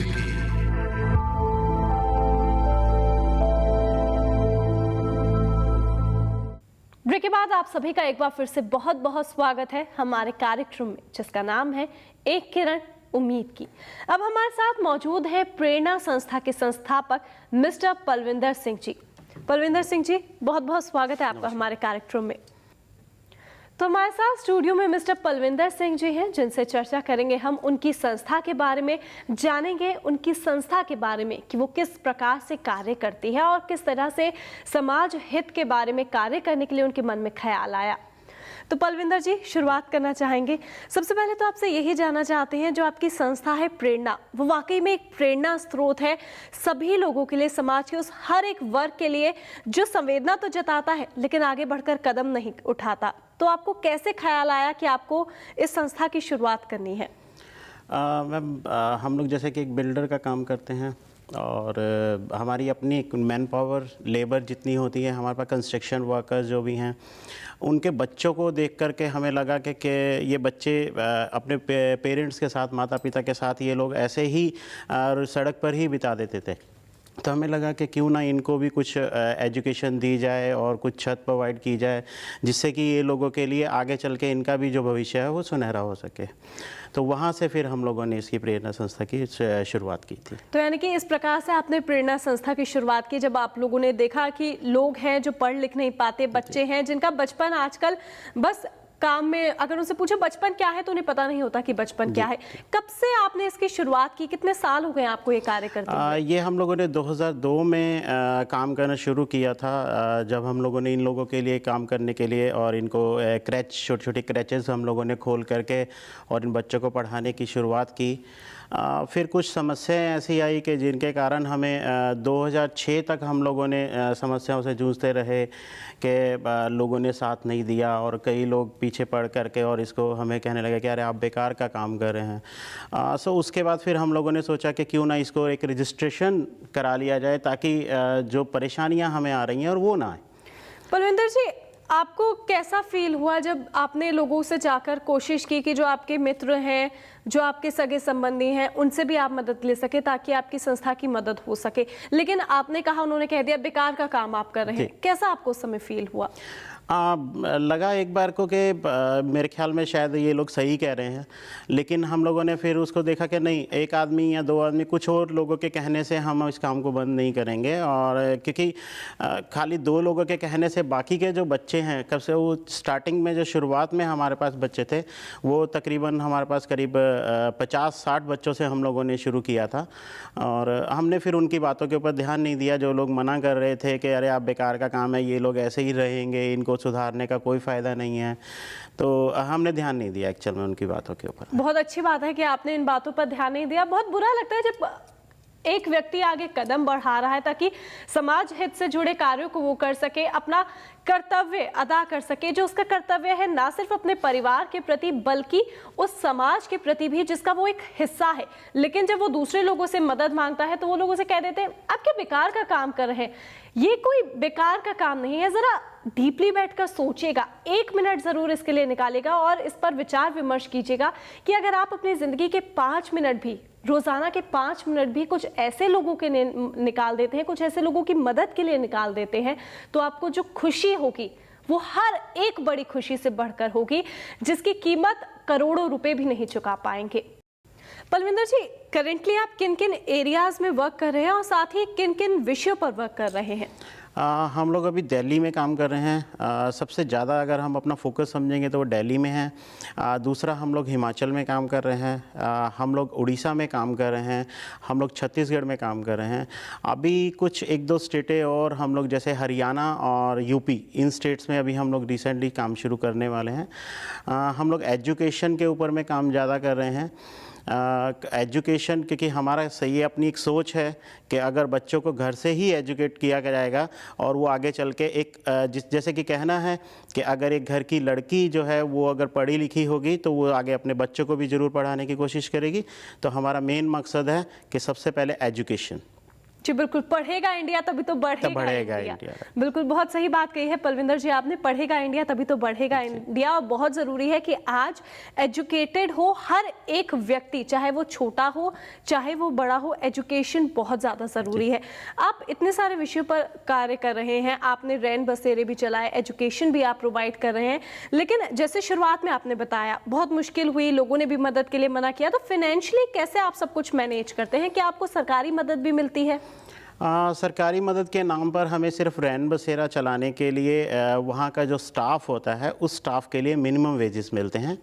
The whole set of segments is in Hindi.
की। ब्रेक के बाद आप सभी का एक बार फिर से बहुत बहुत स्वागत है हमारे कार्यक्रम में, जिसका नाम है एक किरण उम्मीद की। अब हमारे साथ मौजूद है प्रेरणा संस्था के संस्थापक मिस्टर पलविंदर सिंह जी। पलविंदर सिंह जी, बहुत बहुत स्वागत है आपका हमारे कार्यक्रम में। तो हमारे साथ स्टूडियो में मिस्टर पलविंदर सिंह जी हैं, जिनसे चर्चा करेंगे हम उनकी संस्था के बारे में, जानेंगे उनकी संस्था के बारे में कि वो किस प्रकार से कार्य करती है और किस तरह से समाज हित के बारे में कार्य करने के लिए उनके मन में ख्याल आया। तो पलविंदर जी, शुरुआत करना चाहेंगे। सबसे पहले तो आपसे यही जानना चाहते हैं, जो आपकी संस्था है प्रेरणा, वो वाकई में एक प्रेरणा स्रोत है सभी लोगों के लिए, समाज के उस हर एक वर्ग के लिए जो संवेदना तो जताता है लेकिन आगे बढ़कर कदम नहीं उठाता। तो आपको कैसे ख्याल आया कि आपको इस संस्था की शुरुआत करनी है? मैम, हम लोग जैसे कि एक बिल्डर का काम करते हैं और हमारी अपनी एक मैन पावर लेबर जितनी होती है, हमारे पास कंस्ट्रक्शन वर्कर्स जो भी हैं, उनके बच्चों को देख कर के हमें लगा कि ये बच्चे अपने पेरेंट्स के साथ, माता पिता के साथ, ये लोग ऐसे ही सड़क पर ही बिता देते थे। तो हमें लगा कि क्यों ना इनको भी कुछ एजुकेशन दी जाए और कुछ छत प्रोवाइड की जाए, जिससे कि ये लोगों के लिए आगे चल के इनका भी जो भविष्य है वो सुनहरा हो सके। तो वहाँ से फिर हम लोगों ने इसकी प्रेरणा संस्था की शुरुआत की थी। तो यानी कि इस प्रकार से आपने प्रेरणा संस्था की शुरुआत की, जब आप लोगों ने देखा कि लोग हैं जो पढ़ लिख नहीं पाते, बच्चे हैं जिनका बचपन आजकल बस काम में, अगर उनसे पूछो बचपन क्या है तो उन्हें पता नहीं होता कि बचपन क्या है। कब से आपने इसकी शुरुआत की? कितने साल हो गए आपको ये कार्य करते हुए? ये हम लोगों ने 2002 में काम करना शुरू किया था, जब हम लोगों ने इन लोगों के लिए काम करने के लिए और इनको क्रैच, छोटे छोटे क्रैचेस हम लोगों ने खोल करके और इन बच्चों को पढ़ाने की शुरुआत की। फिर कुछ समस्याएं ऐसी आई कि जिनके कारण हमें 2006 तक हम लोगों ने समस्याओं से जूझते रहे कि लोगों ने साथ नहीं दिया और कई लोग पीछे पड़ करके और इसको हमें कहने लगे कि अरे आप बेकार का काम कर रहे हैं। सो उसके बाद फिर हम लोगों ने सोचा कि क्यों ना इसको एक रजिस्ट्रेशन करा लिया जाए, ताकि जो परेशानियां हमें आ रही हैं और वो ना आए। पलविंदर जी, आपको कैसा फील हुआ जब आपने लोगों से जाकर कोशिश की कि जो आपके मित्र हैं, जो आपके सगे संबंधी हैं, उनसे भी आप मदद ले सके ताकि आपकी संस्था की मदद हो सके, लेकिन आपने कहा, उन्होंने कह दिया बेकार का काम आप कर रहे हैं। कैसा आपको उस समय फील हुआ? लगा एक बार को कि मेरे ख्याल में शायद ये लोग सही कह रहे हैं, लेकिन हम लोगों ने फिर उसको देखा कि नहीं, एक आदमी या दो आदमी, कुछ और लोगों के कहने से हम इस काम को बंद नहीं करेंगे। और क्योंकि खाली दो लोगों के कहने से बाकी के जो बच्चे हैं, कब से वो स्टार्टिंग में जो शुरुआत में हमारे पास बच्चे थे, वो तकरीबन हमारे पास करीब 50-60 बच्चों से हम लोगों ने शुरू किया था। और हमने फिर उनकी बातों के ऊपर ध्यान नहीं दिया। जो लोग मना कर रहे थे कि अरे आप बेकार का काम है, ये लोग ऐसे ही रहेंगे, इनको सुधारने का कोई फ़ायदा नहीं है, तो हमने ध्यान नहीं दिया एक्चुअल में उनकी बातों के ऊपर। बहुत अच्छी बात है कि आपने इन बातों पर ध्यान नहीं दिया। बहुत बुरा लगता है जब एक व्यक्ति आगे कदम बढ़ा रहा है ताकि समाज हित से जुड़े कार्यों को वो कर सके, अपना कर्तव्य अदा कर सके, जो उसका कर्तव्य है ना सिर्फ अपने परिवार के प्रति बल्कि उस समाज के प्रति भी जिसका वो एक हिस्सा है। लेकिन जब वो दूसरे लोगों से मदद मांगता है तो वो लोग उसे कह देते हैं आप क्या बेकार का काम कर रहे हैं। ये कोई बेकार का काम नहीं है। जरा डीपली बैठकर सोचिएगा, 1 मिनट जरूर इसके लिए निकालेगा और इस पर विचार विमर्श कीजिएगा कि अगर आप अपनी जिंदगी के 5 मिनट भी, रोजाना के 5 मिनट भी कुछ ऐसे लोगों के निकाल देते हैं, कुछ ऐसे लोगों की मदद के लिए निकाल देते हैं, तो आपको जो खुशी होगी वो हर एक बड़ी खुशी से बढ़कर होगी, जिसकी कीमत करोड़ों रुपए भी नहीं चुका पाएंगे। पलविंदर जी, करेंटली आप किन किन एरियाज में वर्क कर रहे हैं और साथ ही किन किन विषयों पर वर्क कर रहे हैं? हम लोग अभी दिल्ली में काम कर रहे हैं। सबसे ज़्यादा अगर हम अपना फोकस समझेंगे तो वो दिल्ली में है। दूसरा, हम लोग हिमाचल में काम कर रहे हैं, हम लोग उड़ीसा में काम कर रहे हैं, हम लोग छत्तीसगढ़ में काम कर रहे हैं। अभी कुछ 1-2 स्टेटें और हम लोग जैसे हरियाणा और यूपी, इन स्टेट्स में अभी हम लोग रिसेंटली काम शुरू करने वाले हैं। हम लोग एजुकेशन के ऊपर में काम ज़्यादा कर रहे हैं। एजुकेशन, क्योंकि हमारा सही अपनी एक सोच है कि अगर बच्चों को घर से ही एजुकेट किया जाएगा और वो आगे चल के एक जैसे कि कहना है कि अगर एक घर की लड़की जो है वो अगर पढ़ी लिखी होगी तो वो आगे अपने बच्चों को भी ज़रूर पढ़ाने की कोशिश करेगी। तो हमारा मेन मकसद है कि सबसे पहले एजुकेशन, जी बिल्कुल, पढ़ेगा इंडिया तभी तो बढ़ेगा इंडिया। बिल्कुल, बहुत सही बात कही है पलविंदर जी आपने, पढ़ेगा इंडिया तभी तो बढ़ेगा इंडिया। और बहुत ज़रूरी है कि आज एजुकेटेड हो हर एक व्यक्ति, चाहे वो छोटा हो चाहे वो बड़ा हो, एजुकेशन बहुत ज़्यादा ज़रूरी है। आप इतने सारे विषयों पर कार्य कर रहे हैं, आपने रैन बसेरे भी चलाए, एजुकेशन भी आप प्रोवाइड कर रहे हैं, लेकिन जैसे शुरुआत में आपने बताया बहुत मुश्किल हुई, लोगों ने भी मदद के लिए मना किया, तो फाइनेंशियली कैसे आप सब कुछ मैनेज करते हैं? क्या आपको सरकारी मदद भी मिलती है? सरकारी मदद के नाम पर हमें सिर्फ रैन बसेरा चलाने के लिए वहाँ का जो स्टाफ होता है उस स्टाफ के लिए मिनिमम वेजेस मिलते हैं।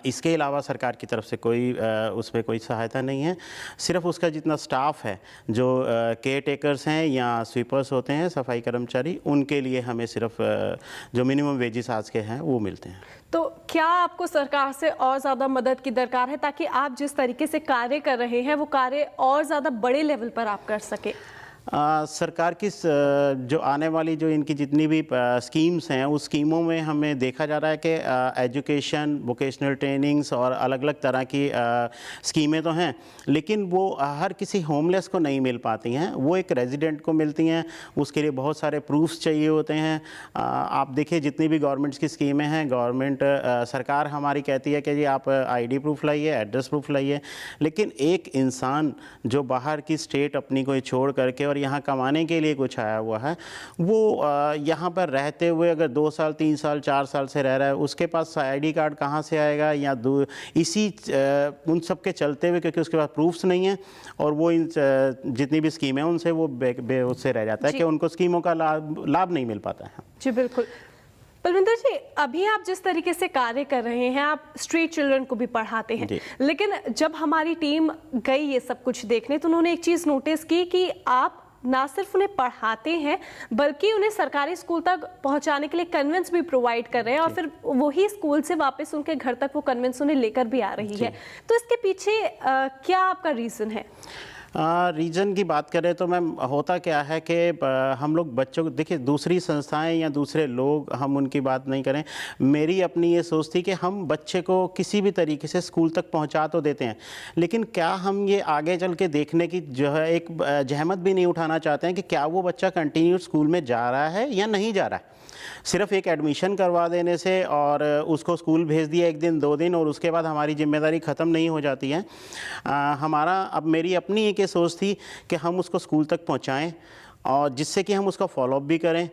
इसके अलावा सरकार की तरफ से कोई उसमें कोई सहायता नहीं है। सिर्फ उसका जितना स्टाफ है, जो केयर टेकर्स हैं या स्वीपर्स होते हैं, सफाई कर्मचारी, उनके लिए हमें सिर्फ जो मिनिमम वेजेस आज के हैं वो मिलते हैं। तो क्या आपको सरकार से और ज़्यादा मदद की दरकार है ताकि आप जिस तरीके से कार्य कर रहे हैं वो कार्य और ज़्यादा बड़े लेवल पर आप कर सके? सरकार की जो आने वाली जो इनकी जितनी भी स्कीम्स हैं उस स्कीमों में हमें देखा जा रहा है कि एजुकेशन, वोकेशनल ट्रेनिंग्स और अलग अलग तरह की स्कीमें तो हैं, लेकिन वो हर किसी होमलेस को नहीं मिल पाती हैं। वो एक रेजिडेंट को मिलती हैं, उसके लिए बहुत सारे प्रूफ्स चाहिए होते हैं। आप देखिए जितनी भी गवर्नमेंट्स की स्कीमें हैं, गवर्नमेंट सरकार हमारी कहती है कि जी आप ID प्रूफ लाइए, एड्रेस प्रूफ लाइए, लेकिन एक इंसान जो बाहर की स्टेट अपनी कोई छोड़ करके और यहाँ कमाने के लिए कुछ आया हुआ है, वो यहाँ पर रहते हुए अगर 2 साल, 3 साल, 4 साल से रह रहा है, उसके पास ID कार्ड कहाँ से आएगा? या इसी उन सब के चलते हुए, क्योंकि उसके पास प्रूफ्स नहीं है और वो इन जितनी भी स्कीमें हैं उनसे वो उससे रह जाता है कि उनको स्कीमों का लाभ नहीं मिल पाता है। जी बिल्कुल। पलविंदर जी, अभी आप जिस तरीके से कार्य कर रहे हैं, आप स्ट्रीट चिल्ड्रन को भी पढ़ाते हैं, लेकिन जब हमारी टीम गई ये सब कुछ देखने तो उन्होंने एक चीज़ नोटिस की कि आप ना सिर्फ उन्हें पढ़ाते हैं बल्कि उन्हें सरकारी स्कूल तक पहुंचाने के लिए कन्वेंस भी प्रोवाइड कर रहे हैं और फिर वही स्कूल से वापस उनके घर तक वो कन्वेंस उन्हें लेकर भी आ रही है। तो इसके पीछे क्या आपका रीज़न है? रीज़न की बात करें तो मैम, होता क्या है कि हम लोग बच्चों को देखिए, दूसरी संस्थाएं या दूसरे लोग, हम उनकी बात नहीं करें, मेरी अपनी ये सोच थी कि हम बच्चे को किसी भी तरीके से स्कूल तक पहुंचा तो देते हैं, लेकिन क्या हम ये आगे चल के देखने की जो है एक जहमत भी नहीं उठाना चाहते हैं कि क्या वो बच्चा कंटिन्यू स्कूल में जा रहा है या नहीं जा रहा है। सिर्फ एक एडमिशन करवा देने से और उसको स्कूल भेज दिया 1 दिन 2 दिन और उसके बाद हमारी जिम्मेदारी ख़त्म नहीं हो जाती है। अब मेरी अपनी एक सोच थी कि हम उसको स्कूल तक पहुंचाएं और जिससे कि हम उसका फॉलोअप भी करें,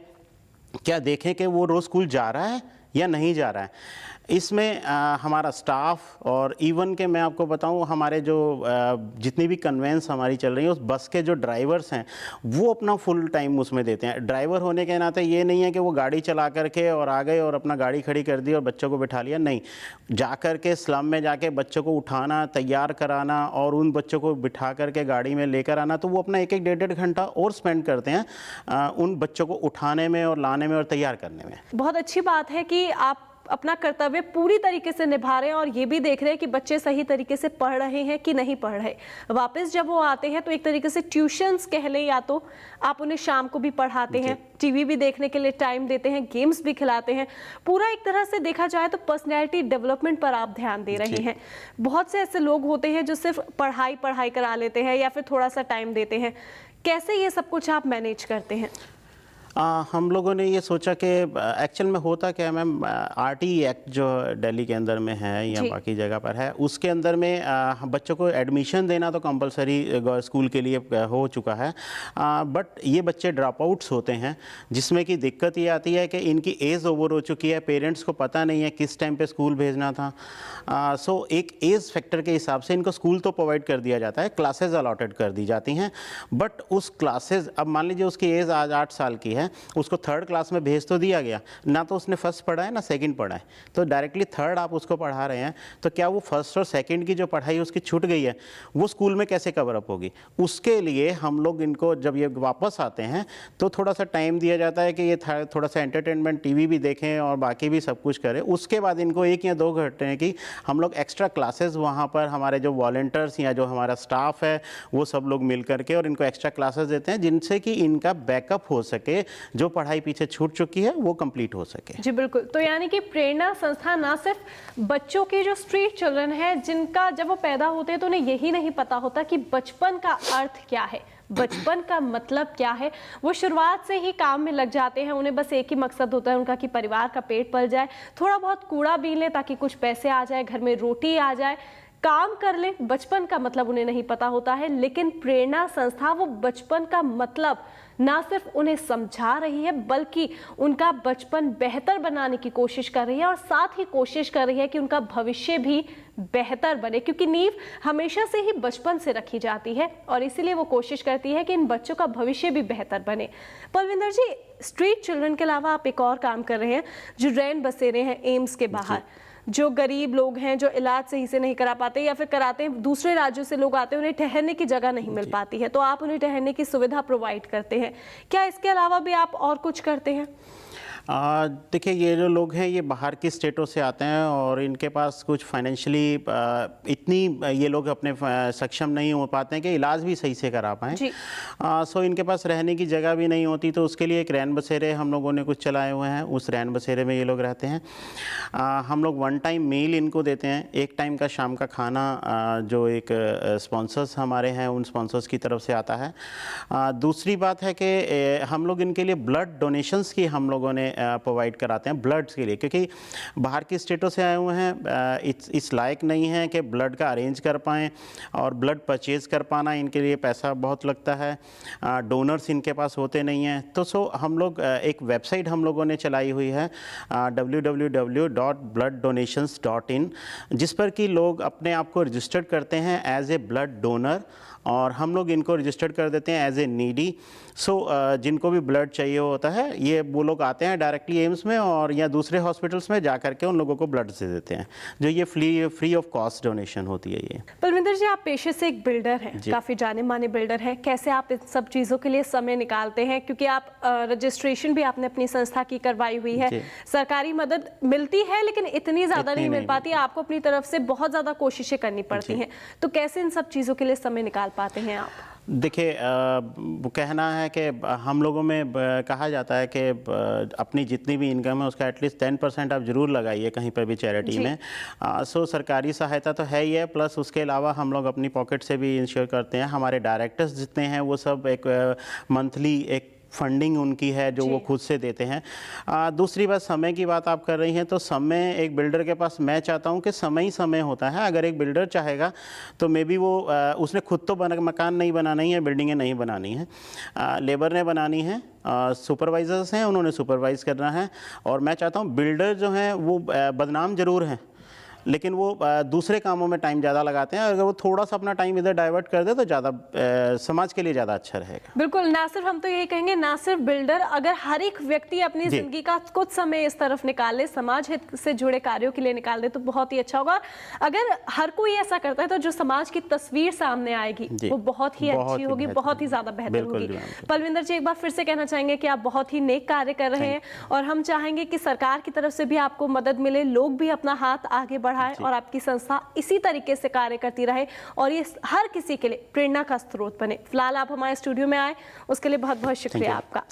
क्या देखें कि वो रोज़ स्कूल जा रहा है या नहीं जा रहा है। इसमें हमारा स्टाफ और इवन के मैं आपको बताऊं, हमारे जो जितनी भी कन्वेंस हमारी चल रही है, उस बस के जो ड्राइवर्स हैं वो अपना फुल टाइम उसमें देते हैं। ड्राइवर होने के नाते ये नहीं है कि वो गाड़ी चला करके और आ गए और अपना गाड़ी खड़ी कर दी और बच्चों को बिठा लिया, नहीं, जा कर के स्लम में जाके बच्चों को उठाना, तैयार कराना और उन बच्चों को बिठा करके गाड़ी में लेकर आना, तो वो अपना 1-1, 1.5 घंटा और स्पेंड करते हैं उन बच्चों को उठाने में और लाने में और तैयार करने में। बहुत अच्छी बात है कि आप अपना कर्तव्य पूरी तरीके से निभा रहे हैं और ये भी देख रहे हैं कि बच्चे सही तरीके से पढ़ रहे हैं कि नहीं पढ़ रहे। वापस जब वो आते हैं तो एक तरीके से ट्यूशन्स कह लें, या तो आप उन्हें शाम को भी पढ़ाते हैं, टीवी भी देखने के लिए टाइम देते हैं, गेम्स भी खिलाते हैं, पूरा एक तरह से देखा जाए तो पर्सनैलिटी डेवलपमेंट पर आप ध्यान दे रहे हैं। बहुत से ऐसे लोग होते हैं जो सिर्फ पढ़ाई करा लेते हैं या फिर थोड़ा सा टाइम देते हैं। कैसे ये सब कुछ आप मैनेज करते हैं? हम लोगों ने ये सोचा कि एक्चुअल में होता क्या है मैम, RTE एक्ट जो दिल्ली के अंदर में है या बाकी जगह पर है, उसके अंदर में बच्चों को एडमिशन देना तो कंपलसरी स्कूल के लिए हो चुका है, बट ये बच्चे ड्रॉप आउट्स होते हैं, जिसमें कि दिक्कत ये आती है कि इनकी एज ओवर हो चुकी है, पेरेंट्स को पता नहीं है किस टाइम पे स्कूल भेजना था। सो एक एज फैक्टर के हिसाब से इनको स्कूल तो प्रोवाइड कर दिया जाता है, क्लासेज अलॉटेड कर दी जाती हैं, बट उस क्लासेज, अब मान लीजिए उसकी एज आज 8 साल की है, उसको 3rd क्लास में भेज तो दिया गया, ना तो उसने फर्स्ट पढ़ा है ना सेकंड पढ़ा है, तो डायरेक्टली 3rd आप उसको पढ़ा रहे हैं, तो क्या वो फर्स्ट और सेकंड की जो पढ़ाई उसकी छूट गई है वो स्कूल में कैसे कवर अप होगी? उसके लिए हम लोग इनको जब ये वापस आते हैं तो थोड़ा सा टाइम दिया जाता है कि ये थोड़ा सा एंटरटेनमेंट, टीवी भी देखें और बाकी भी सब कुछ करें। उसके बाद इनको 1 या 2 घंटे की हम लोग एक्स्ट्रा क्लासेस वहाँ पर हमारे जो वॉलंटियर्स या जो हमारा स्टाफ है वो सब लोग मिल करके और इनको एक्स्ट्रा क्लासेस देते हैं, जिनसे कि इनका बैकअप हो सके जो पढ़ाई पीछे छूट चुकी है वो कंप्लीट हो सके। जी बिल्कुल। तो यानी कि प्रेरणा संस्था ना सिर्फ बच्चों के जो स्ट्रीट चिल्ड्रन हैं जिनका जब वो पैदा होते हैं तो उन्हें यही नहीं पता होता कि बचपन का अर्थ क्या है, बचपन का मतलब क्या है, वो शुरुआत से ही काम में लग जाते हैं। उन्हें बस एक ही मकसद होता है उनका कि परिवार का पेट पल जाए, थोड़ा बहुत कूड़ा बीन ले ताकि कुछ पैसे आ जाए, घर में रोटी आ जाए, काम कर ले। बचपन का मतलब उन्हें नहीं पता होता है, लेकिन प्रेरणा संस्था वो बचपन का मतलब ना सिर्फ उन्हें समझा रही है बल्कि उनका बचपन बेहतर बनाने की कोशिश कर रही है और साथ ही कोशिश कर रही है कि उनका भविष्य भी बेहतर बने, क्योंकि नींव हमेशा से ही बचपन से रखी जाती है और इसीलिए वो कोशिश करती है कि इन बच्चों का भविष्य भी बेहतर बने। पलविंदर जी, स्ट्रीट चिल्ड्रन के अलावा आप एक और काम कर रहे हैं जो रैन बसेरे हैं एम्स के बाहर, जो गरीब लोग हैं जो इलाज सही से नहीं करा पाते या फिर कराते हैं, दूसरे राज्यों से लोग आते हैं, उन्हें ठहरने की जगह नहीं मिल पाती है, तो आप उन्हें ठहरने की सुविधा प्रोवाइड करते हैं। क्या इसके अलावा भी आप और कुछ करते हैं? देखिए, ये जो लोग हैं ये बाहर की स्टेटों से आते हैं और इनके पास कुछ फाइनेंशियली इतनी ये लोग अपने सक्षम नहीं हो पाते हैं कि इलाज भी सही से करा पाएँ। सो इनके पास रहने की जगह भी नहीं होती, तो उसके लिए एक रैन बसेरे हम लोगों ने कुछ चलाए हुए हैं। उस रैन बसेरे में ये लोग रहते हैं। हम लोग 1 टाइम मील इनको देते हैं, 1 टाइम का शाम का खाना जो एक स्पॉन्सर्स हमारे हैं उन स्पॉन्सर्स की तरफ से आता है। दूसरी बात है कि हम लोग इनके लिए ब्लड डोनेशंस की हम लोगों ने प्रोवाइड कराते हैं ब्लड्स के लिए, क्योंकि बाहर की स्टेटों से आए हुए हैं, इस लायक नहीं है कि ब्लड का अरेंज कर पाएँ और ब्लड परचेज कर पाना इनके लिए पैसा बहुत लगता है, डोनर्स इनके पास होते नहीं हैं। तो हम लोग एक वेबसाइट हम लोगों ने चलाई हुई है www.blooddonations.in, जिस पर कि लोग अपने आप को रजिस्टर्ड करते हैं एज ए ब्लड डोनर और हम लोग इनको रजिस्टर्ड कर देते हैं एज ए नीडी। जिनको भी ब्लड चाहिए होता है ये वो लोग आते हैं डायरेक्टली एम्स में और या दूसरे हॉस्पिटल्स में जा करके उन लोगों को ब्लड दे देते हैं, जो ये फ्री ऑफ कॉस्ट डोनेशन होती है। ये पलविंदर जी, आप पेशे से एक बिल्डर हैं, काफ़ी जाने माने बिल्डर हैं, कैसे आप इन सब चीज़ों के लिए समय निकालते हैं? क्योंकि आप रजिस्ट्रेशन भी आपने अपनी संस्था की करवाई हुई है, सरकारी मदद मिलती है लेकिन इतनी ज़्यादा नहीं मिल पाती, आपको अपनी तरफ से बहुत ज़्यादा कोशिशें करनी पड़ती हैं, तो कैसे इन सब चीज़ों के लिए समय निकाल पाते हैं आप? देखिए, कहना है कि हम लोगों में कहा जाता है कि अपनी जितनी भी इनकम है उसका एटलीस्ट 10% आप ज़रूर लगाइए कहीं पर भी चैरिटी में। सरकारी सहायता तो है ही है, प्लस उसके अलावा हम लोग अपनी पॉकेट से भी इंश्योर करते हैं। हमारे डायरेक्टर्स जितने हैं वो सब एक मंथली एक फंडिंग उनकी है जो वो खुद से देते हैं। दूसरी बात, समय की बात आप कर रही हैं, तो समय एक बिल्डर के पास मैं चाहता हूं कि समय ही समय होता है। अगर एक बिल्डर चाहेगा तो मे बी वो उसने खुद तो मकान नहीं बनाना ही है, बिल्डिंगें नहीं बनानी है, लेबर ने बनानी है, सुपरवाइजर्स हैं उन्होंने सुपरवाइज़ करना है। और मैं चाहता हूँ बिल्डर जो हैं वो बदनाम ज़रूर हैं लेकिन वो दूसरे कामों में टाइम ज़्यादा लगाते हैं। अगर वो थोड़ा सा अपना टाइम इधर डाइवर्ट कर दे तो ज़्यादा समाज के लिए ज़्यादा अच्छा रहेगा। बिल्कुल, ना सिर्फ हम तो यही कहेंगे, ना सिर्फ बिल्डर, अगर हर एक व्यक्ति अपनी जिंदगी का कुछ समय इस तरफ निकाले, समाज हित से जुड़े कार्यों के लिए निकाल दे तो बहुत ही अच्छा होगा। अगर हर कोई ऐसा करता है तो जो समाज की तस्वीर सामने आएगी वो बहुत ही अच्छी होगी, बहुत ही ज़्यादा बेहतर होगी। पलविंदर जी, एक बार फिर से कहना चाहेंगे कि आप बहुत ही नेक कार्य कर रहे हैं और हम चाहेंगे कि सरकार की तरफ से भी आपको मदद मिले, लोग भी अपना हाथ आगे बढ़ाएं और आपकी संस्था इसी तरीके से कार्य करती रहे और ये हर किसी के लिए प्रेरणा का स्रोत बने। फिलहाल आप हमारे स्टूडियो में आए उसके लिए बहुत बहुत शुक्रिया आपका।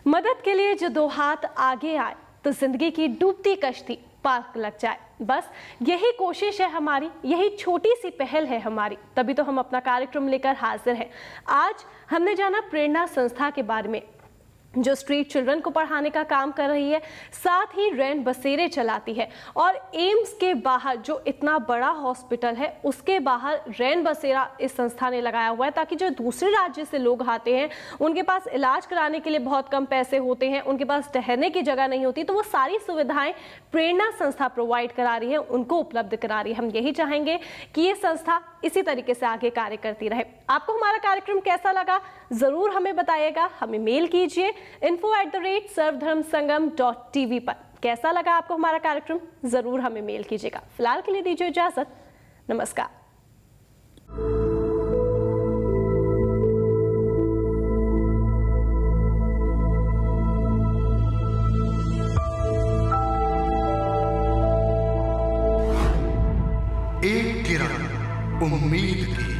मदद के लिए जो 2 हाथ आगे आए तो जिंदगी की डूबती कश्ती पार लग जाए, बस यही कोशिश है हमारी, यही छोटी सी पहल है हमारी, तभी तो हम अपना कार्यक्रम लेकर हाजिर हैं। आज हमने जाना प्रेरणा संस्था के बारे में जो स्ट्रीट चिल्ड्रन को पढ़ाने का काम कर रही है, साथ ही रैन बसेरे चलाती है और एम्स के बाहर जो इतना बड़ा हॉस्पिटल है उसके बाहर रैन बसेरा इस संस्था ने लगाया हुआ है ताकि जो दूसरे राज्य से लोग आते हैं उनके पास इलाज कराने के लिए बहुत कम पैसे होते हैं, उनके पास ठहरने की जगह नहीं होती, तो वो सारी सुविधाएं प्रेरणा संस्था प्रोवाइड करा रही है, उनको उपलब्ध करा रही है। हम यही चाहेंगे कि ये संस्था इसी तरीके से आगे कार्य करती रहे। आपको हमारा कार्यक्रम कैसा लगा जरूर हमें बताइएगा, हमें मेल कीजिए info@सर्वधर्मसंगम.tv पर। कैसा लगा आपको हमारा कार्यक्रम जरूर हमें मेल कीजिएगा। फिलहाल के लिए दीजिए इजाजत, नमस्कार। एक किरण उम्मीद की